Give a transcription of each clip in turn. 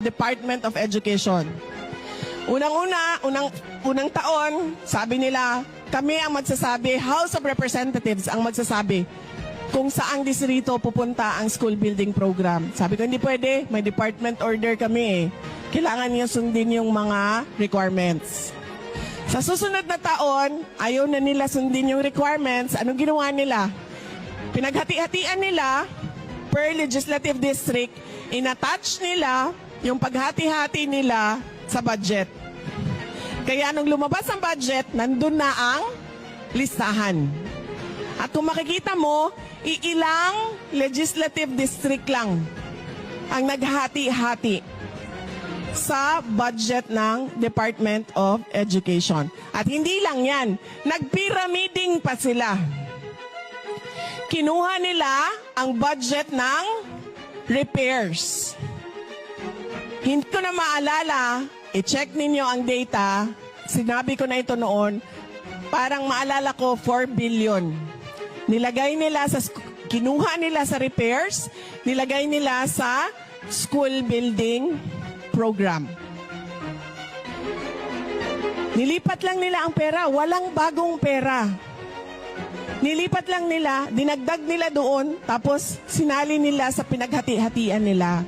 Department of Education. Unang taon, sabi nila, kami ang magsasabi, House of Representatives ang magsasabi kung saang distrito pupunta ang school building program. Sabi ko, hindi pwede, may department order kami eh. Kailangan niyo sundin yung mga requirements. Sa susunod na taon, ayaw na nila sundin yung requirements. Anong ginawa nila? Pinaghati-hatian nila per legislative district, inattach nila yung paghati-hati nila sa budget. Kaya nung lumabas ang budget, nandun na ang listahan. At kung makikita mo, iilang legislative district lang ang naghati-hati sa budget ng Department of Education. At hindi lang yan, nagpiramiding pa sila. Kinuha nila ang budget ng repairs. Hindi ko na maalala, i-check ninyo ang data, sinabi ko na ito noon, parang maalala ko 4 billion. Nilagay nila kinuha nila sa repairs, nilagay nila sa school building program. Nilipat lang nila ang pera, walang bagong pera. Nilipat lang nila, dinagdag nila doon, tapos sinali nila sa pinaghati-hatian nila.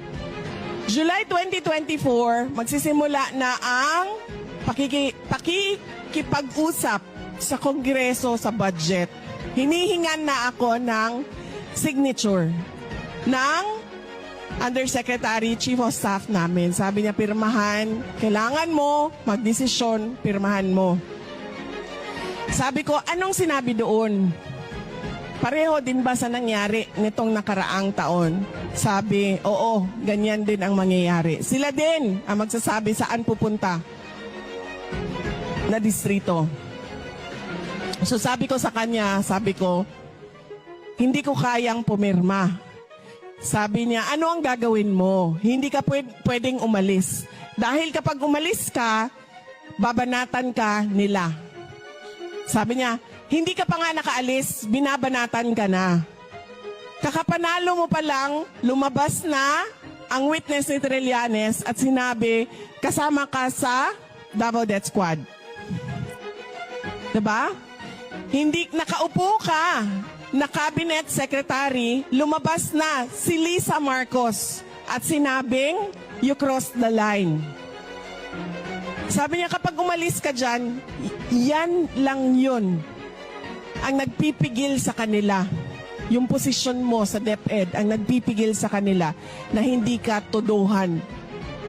July 2024, magsisimula na ang pakikipag-usap sa Kongreso sa budget. Hinihingan na ako ng signature ng Undersecretary, Chief of Staff namin. Sabi niya, pirmahan, kailangan mo, magdesisyon, pirmahan mo. Sabi ko, anong sinabi doon? Pareho din ba sa nangyari nitong nakaraang taon? Sabi, oo, ganyan din ang mangyayari. Sila din ang magsasabi saan pupunta na distrito. So sabi ko sa kanya, hindi ko kayang pumirma. Sabi niya, ano ang gagawin mo? Hindi ka pwedeng umalis. Dahil kapag umalis ka, babanatan ka nila. Sabi niya, hindi ka pa nga nakaalis, binabanatan ka na. Kakapanalo mo pa lang, lumabas na ang witness ni Trillanes at sinabi, kasama ka sa Davao Death Squad. Diba? Hindi, nakaupo ka na cabinet secretary, lumabas na si Lisa Marcos at sinabing, you crossed the line. Sabi niya, kapag umalis ka dyan, yan lang yun ang nagpipigil sa kanila. Yung posisyon mo sa DepEd ang nagpipigil sa kanila na hindi ka tuduhan